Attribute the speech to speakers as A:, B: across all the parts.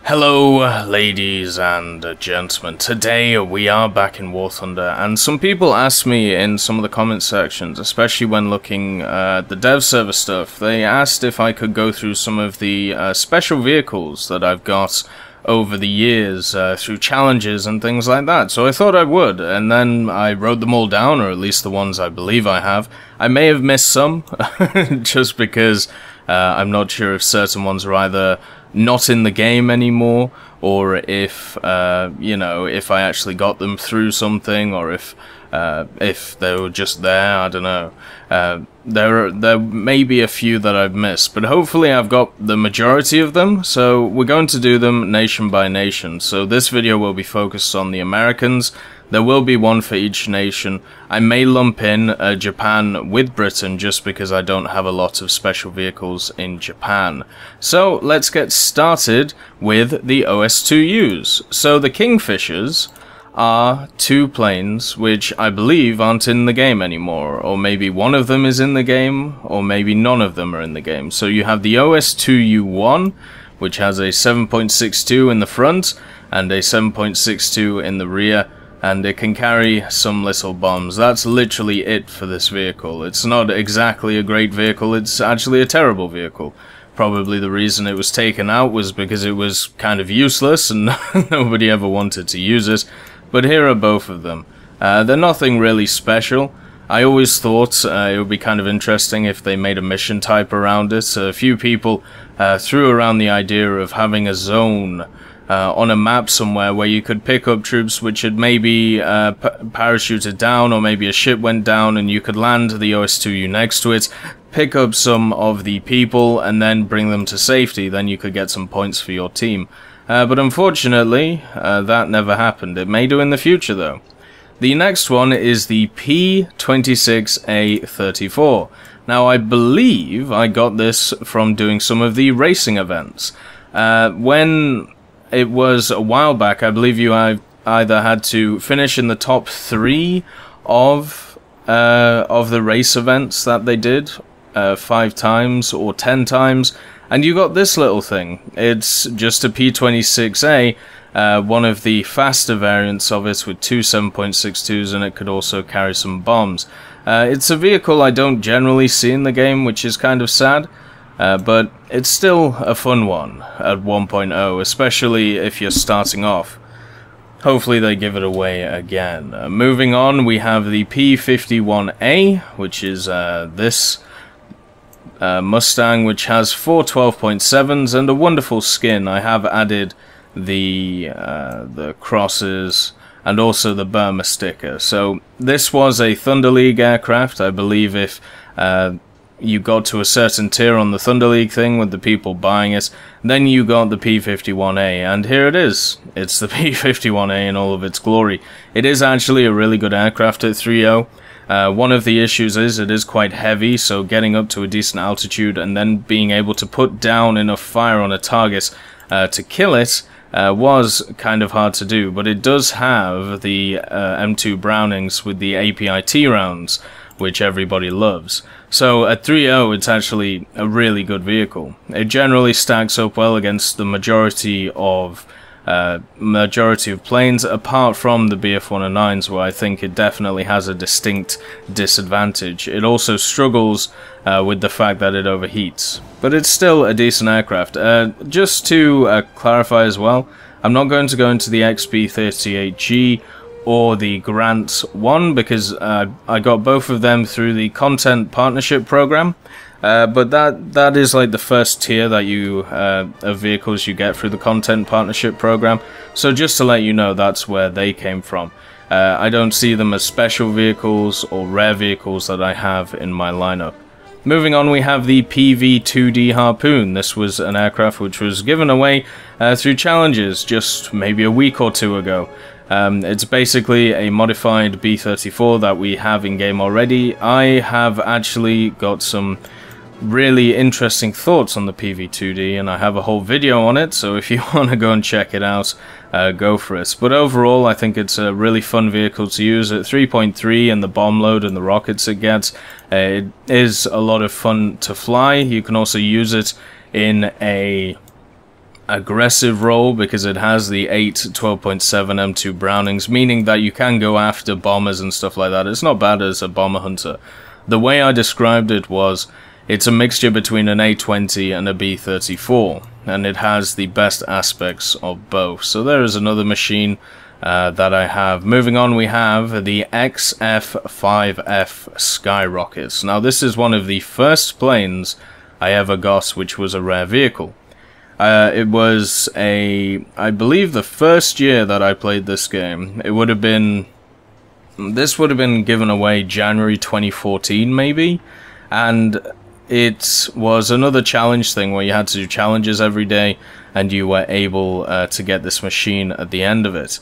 A: Hello, ladies and gentlemen. Today we are back in War Thunder, and some people asked me in some of the comment sections, especially when looking at the dev server stuff, they asked if I could go through some of the special vehicles that I've got over the years through challenges and things like that. So I thought I would, and then I wrote them all down, or at least the ones I believe I have. I may have missed some, just because I'm not sure if certain ones are either not in the game anymore, or if you know, if I actually got them through something, or if they were just there. I don't know. There may be a few that I've missed, but hopefully I've got the majority of them. So we're going to do them nation by nation. So this video will be focused on the Americans. There will be one for each nation. I may lump in Japan with Britain just because I don't have a lot of special vehicles in Japan. So let's get started with the OS2Us. So the Kingfishers are two planes which I believe aren't in the game anymore, or maybe one of them is in the game, or maybe none of them are in the game. So you have the OS2U1, which has a 7.62 in the front and a 7.62 in the rear, and it can carry some little bombs. That's literally it for this vehicle. It's not exactly a great vehicle, it's actually a terrible vehicle. Probably the reason it was taken out was because it was kind of useless and nobody ever wanted to use it. But here are both of them. They're nothing really special. I always thought it would be kind of interesting if they made a mission type around it. A few people threw around the idea of having a zone on a map somewhere where you could pick up troops which had maybe parachuted down, or maybe a ship went down and you could land the OS2U next to it, pick up some of the people and then bring them to safety. Then you could get some points for your team. But unfortunately, that never happened. It may do in the future though. The next one is the P-26A-34. Now I believe I got this from doing some of the racing events. When it was a while back, I believe you either had to finish in the top 3 of the race events that they did 5 times or 10 times, and you got this little thing. It's just a P-26A, one of the faster variants of it with 2 7.62s, and it could also carry some bombs. It's a vehicle I don't generally see in the game, which is kind of sad. But it's still a fun one at 1.0, especially if you're starting off. Hopefully they give it away again. Moving on, we have the P-51A, which is this Mustang, which has 4 12.7s and a wonderful skin. I have added the crosses and also the Burma sticker. So this was a Thunder League aircraft. I believe if you got to a certain tier on the Thunder League thing with the people buying it, then you got the P-51A, and here it is. It's the P-51A in all of its glory. It is actually a really good aircraft at 3.0. One of the issues is it is quite heavy, so getting up to a decent altitude and then being able to put down enough fire on a target to kill it was kind of hard to do, but it does have the M2 Brownings with the APIT rounds, which everybody loves. So at 3.0 it's actually a really good vehicle. It generally stacks up well against the majority of planes, apart from the BF-109s, where I think it definitely has a distinct disadvantage. It also struggles with the fact that it overheats, but it's still a decent aircraft. Just to clarify as well, I'm not going to go into the XB-38G or the Grant 1, because I got both of them through the content partnership program, but that is like the first tier that you of vehicles you get through the content partnership program. So just to let you know, that's where they came from. I don't see them as special vehicles or rare vehicles that I have in my lineup. Moving on, we have the PV-2D Harpoon. This was an aircraft which was given away through challenges just maybe a week or 2 ago. It's basically a modified B-34 that we have in game already. I have actually got some really interesting thoughts on the PV-2D, and I have a whole video on it, so if you want to go and check it out, go for it. But overall, I think it's a really fun vehicle to use at 3.3, and the bomb load and the rockets it gets. It is a lot of fun to fly. You can also use it in a aggressive role because it has the 8 12.7 M2 Brownings, meaning that you can go after bombers and stuff like that. It's not bad as a bomber hunter. The way I described it was, it's a mixture between an A20 and a B34, and it has the best aspects of both. So there is another machine that I have. Moving on, we have the XF5F Skyrocket. Now this is one of the first planes I ever got, which was a rare vehicle. It was I believe the first year that I played this game. This would have been given away January 2014 maybe, and it was another challenge thing where you had to do challenges every day, and you were able to get this machine at the end of it.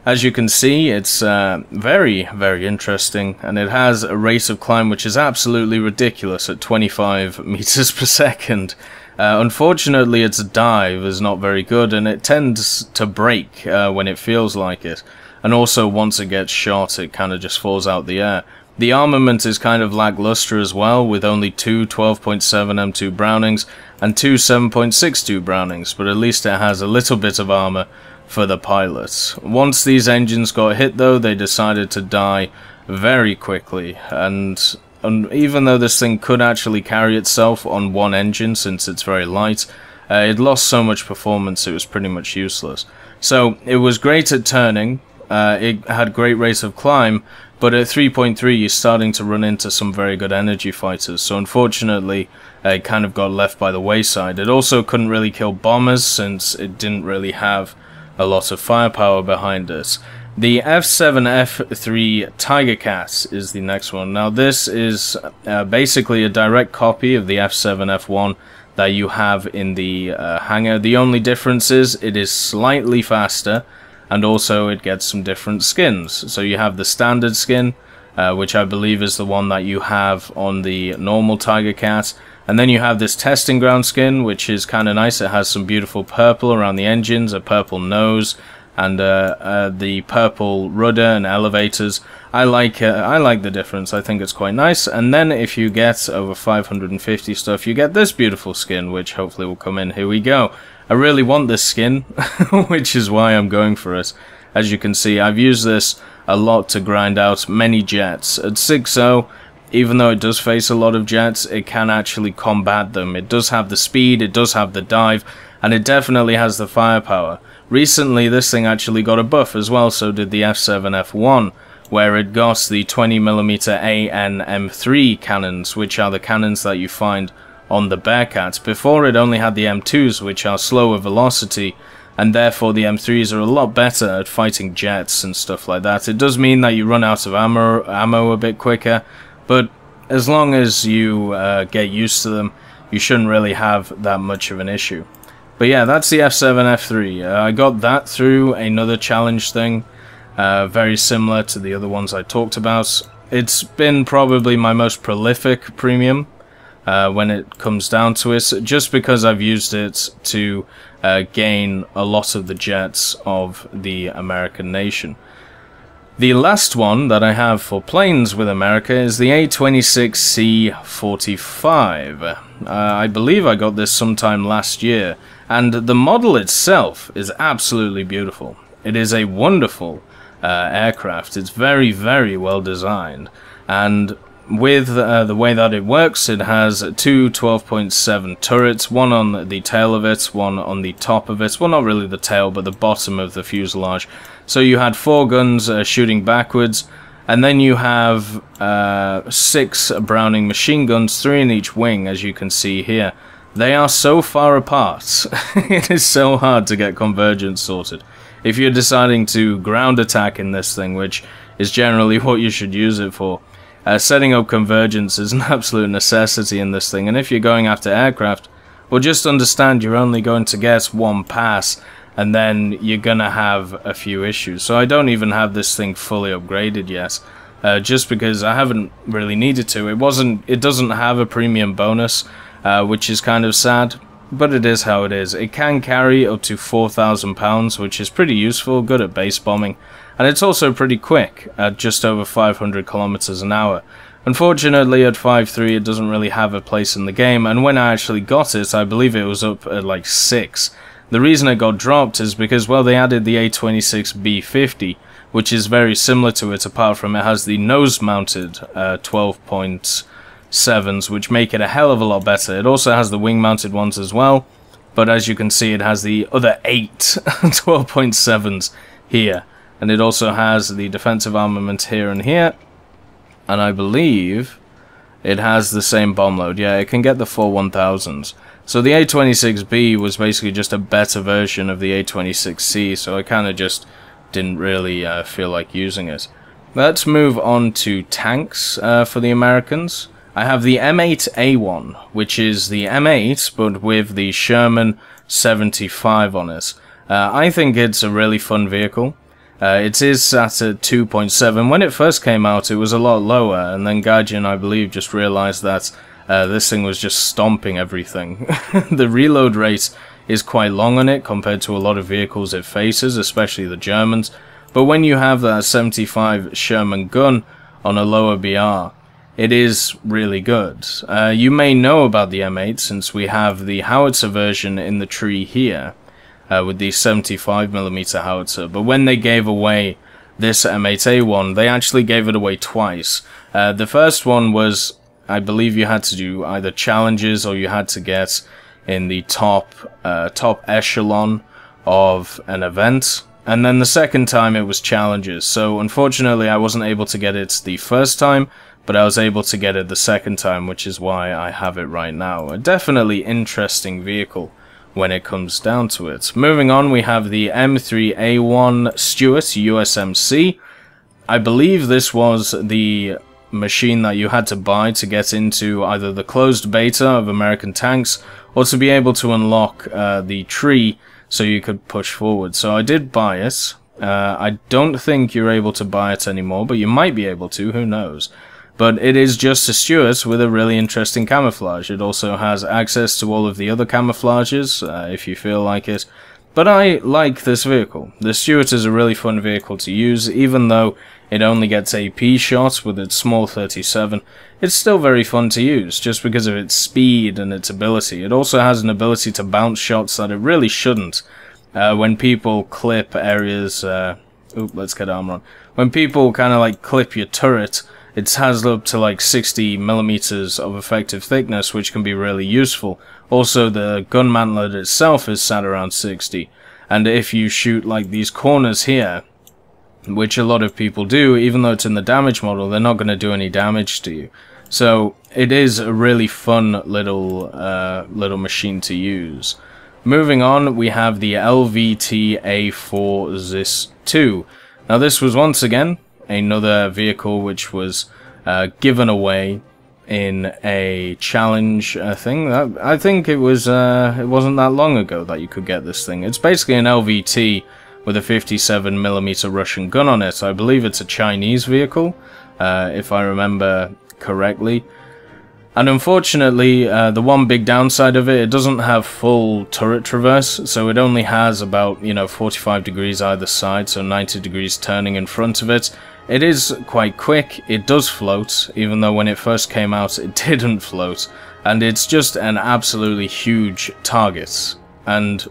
A: As you can see, it's very, very interesting, and it has a rate of climb which is absolutely ridiculous at 25 meters per second. Unfortunately, its dive is not very good, and it tends to break when it feels like it. And also, once it gets shot, it kind of just falls out the air. The armament is kind of lackluster as well, with only 2 12.7 M2 Brownings and 2 7.62 Brownings, but at least it has a little bit of armor for the pilots. Once these engines got hit though, they decided to die very quickly, and even though this thing could actually carry itself on one engine since it's very light, it lost so much performance it was pretty much useless. So it was great at turning, it had great rate of climb, but at 3.3 you're starting to run into some very good energy fighters, so unfortunately it kind of got left by the wayside. It also couldn't really kill bombers since it didn't really have a lot of firepower behind it. The F7F-3 Tigercat is the next one. Now this is basically a direct copy of the F7F1 that you have in the hangar. The only difference is it is slightly faster, and also it gets some different skins. So you have the standard skin, which I believe is the one that you have on the normal Tigercat, and then you have this testing ground skin, which is kind of nice. It has some beautiful purple around the engines, a purple nose, and the purple rudder and elevators. I like the difference. I think it's quite nice. And then if you get over 550 stuff, you get this beautiful skin, which hopefully will come in. Here we go. I really want this skin, which is why I'm going for it. As you can see, I've used this a lot to grind out many jets. At 6.0, even though it does face a lot of jets, it can actually combat them. It does have the speed, it does have the dive, and it definitely has the firepower. Recently, this thing actually got a buff as well, so did the F7F1, where it got the 20mm AN-M3 cannons, which are the cannons that you find on the Bearcat. Before, it only had the M2s, which are slower velocity, and therefore the M3s are a lot better at fighting jets and stuff like that. It does mean that you run out of ammo a bit quicker, but as long as you get used to them, you shouldn't really have that much of an issue. But yeah, that's the F7F3. I got that through another challenge thing, very similar to the other ones I talked about. It's been probably my most prolific premium when it comes down to it, just because I've used it to gain a lot of the jets of the American nation. The last one that I have for planes with America is the A-26C-45. I believe I got this sometime last year, and the model itself is absolutely beautiful. It is a wonderful aircraft. It's very, very well designed, and with the way that it works, it has two 12.7 turrets, one on the tail of it, one on the top of it. Well, not really the tail, but the bottom of the fuselage. So you had 4 guns shooting backwards, and then you have 6 Browning machine guns, 3 in each wing, as you can see here. They are so far apart. It is so hard to get convergence sorted. If you're deciding to ground attack in this thing, which is generally what you should use it for, setting up convergence is an absolute necessity in this thing. And if you're going after aircraft, well, just understand you're only going to get one pass, and then you're gonna have a few issues. So I don't even have this thing fully upgraded yet, just because I haven't really needed to. It doesn't have a premium bonus, which is kind of sad, but it is how it is. It can carry up to 4,000 pounds, which is pretty useful, good at base bombing, and it's also pretty quick at just over 500 kilometers an hour. Unfortunately, at 5.3 it doesn't really have a place in the game, and when I actually got it, I believe it was up at like 6. The reason it got dropped is because, well, they added the A-26B50, which is very similar to it, apart from it has the nose-mounted 12.7s, which make it a hell of a lot better. It also has the wing-mounted ones as well, but as you can see, it has the other 8 12.7s here. And it also has the defensive armament here and here, and I believe it has the same bomb load. Yeah, it can get the 4 1000s. So the A-26B was basically just a better version of the A-26C, so I kind of just didn't really feel like using it. Let's move on to tanks for the Americans. I have the M8A1, which is the M8, but with the Sherman 75 on it. I think it's a really fun vehicle. It is sat at 2.7. When it first came out, it was a lot lower, and then Gaijin, I believe, just realized that this thing was just stomping everything. The reload rate is quite long on it compared to a lot of vehicles it faces, especially the Germans. But when you have that 75 Sherman gun on a lower BR, it is really good. You may know about the M8 since we have the howitzer version in the tree here, with the 75mm howitzer. But when they gave away this M8A1, they actually gave it away twice. The first one was, I believe you had to do either challenges or you had to get in the top echelon of an event. And then the second time it was challenges. So unfortunately I wasn't able to get it the first time, but I was able to get it the second time, which is why I have it right now. A definitely interesting vehicle when it comes down to it. Moving on, we have the M3A1 Stuart USMC. I believe this was the machine that you had to buy to get into either the closed beta of American tanks or to be able to unlock the tree so you could push forward. So I did buy it. I don't think you're able to buy it anymore, but you might be able to, who knows. But it is just a Stuart with a really interesting camouflage. It also has access to all of the other camouflages, if you feel like it. But I like this vehicle. The Stuart is a really fun vehicle to use, even though it only gets AP shots with its small 37. It's still very fun to use, just because of its speed and its ability. It also has an ability to bounce shots that it really shouldn't. When people clip areas... let's get armor on. When people kind of like clip your turret, it has up to like 60mm of effective thickness, which can be really useful. Also, the gun mantlet itself is sat around 60. And if you shoot like these corners here, which a lot of people do, even though it's in the damage model, they're not going to do any damage to you. So it is a really fun little machine to use. Moving on, we have the LVT A4 ZIS-2. Now this was once again another vehicle which was given away in a challenge thing. I think it wasn't that long ago that you could get this thing. It's basically an LVT with a 57mm Russian gun on it. I believe it's a Chinese vehicle, if I remember correctly. And unfortunately, the one big downside of it doesn't have full turret traverse, so it only has about, 45 degrees either side, so 90 degrees turning in front of it. It is quite quick, it does float, even though when it first came out it didn't float, and it's just an absolutely huge target. And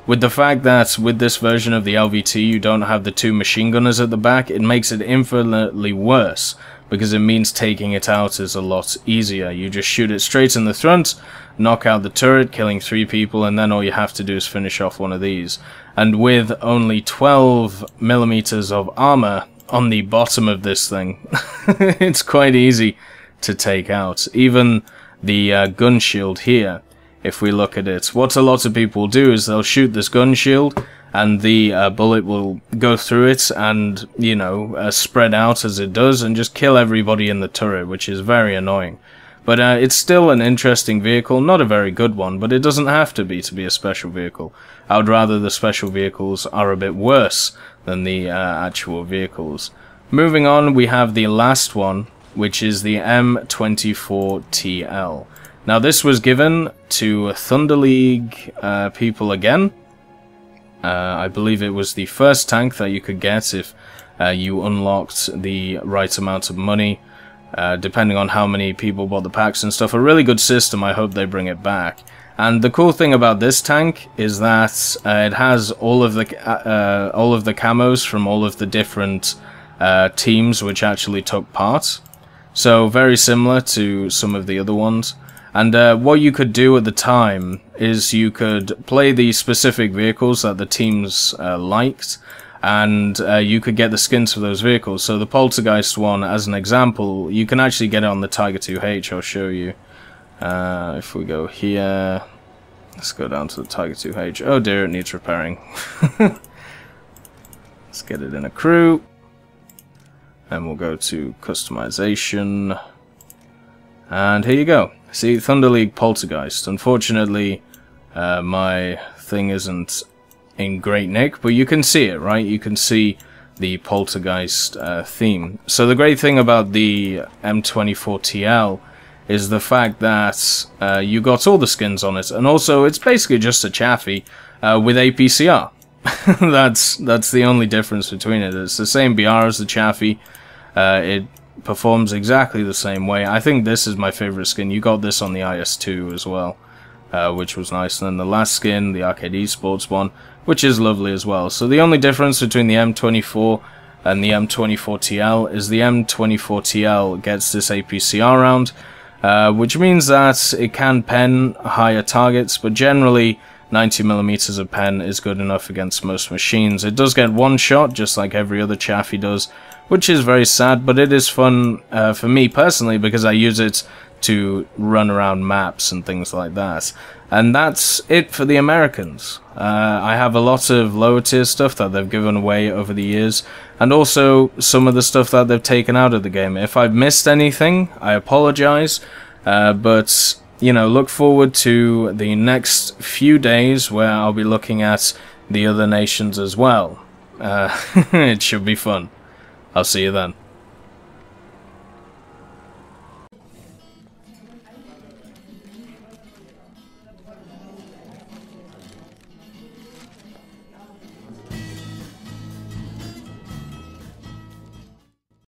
A: with the fact that with this version of the LVT you don't have the two machine gunners at the back, it makes it infinitely worse, because it means taking it out is a lot easier. You just shoot it straight in the front, knock out the turret, killing 3 people, and then all you have to do is finish off one of these. And with only 12mm of armor on the bottom of this thing, it's quite easy to take out. Even the gun shield here, if we look at it, what a lot of people do is they'll shoot this gun shield and the bullet will go through it and, spread out as it does and just kill everybody in the turret, which is very annoying. But it's still an interesting vehicle, not a very good one, but it doesn't have to be a special vehicle. I would rather the special vehicles are a bit worse than the actual vehicles. Moving on, we have the last one, which is the M24 TL. Now this was given to Thunder League people again. I believe it was the first tank that you could get if you unlocked the right amount of money, depending on how many people bought the packs and stuff. A really good system, I hope they bring it back. And the cool thing about this tank is that it has all of the camos from all of the different teams which actually took part. So very similar to some of the other ones. And what you could do at the time is you could play the specific vehicles that the teams liked, and you could get the skins for those vehicles. So the Poltergeist one, as an example, you can actually get it on the Tiger 2H. I'll show you. If we go here, let's go down to the Tiger 2H. Oh dear, it needs repairing. Let's get it in a crew. And we'll go to customization. And here you go. See, Thunder League Poltergeist. Unfortunately, my thing isn't in great nick, but you can see it, right? You can see the Poltergeist theme. So the great thing about the M24 TL is the fact that you got all the skins on it, and also it's basically just a Chaffee with APCR. That's the only difference between it. It's the same BR as the Chaffee. It performs exactly the same way. I think this is my favorite skin. You got this on the IS2 as well, which was nice. And then the last skin, the Arcade Esports one, which is lovely as well. So the only difference between the M24 and the M24 TL is the M24 TL gets this APCR round, which means that it can pen higher targets, but generally 90mm of pen is good enough against most machines. It does get one shot, just like every other Chaffee does, which is very sad, but it is fun for me personally because I use it to run around maps and things like that. And that's it for the Americans. I have a lot of lower tier stuff that they've given away over the years, and also some of the stuff that they've taken out of the game. If I've missed anything, I apologize, but you know, look forward to the next few days where I'll be looking at the other nations as well. It should be fun. I'll see you then.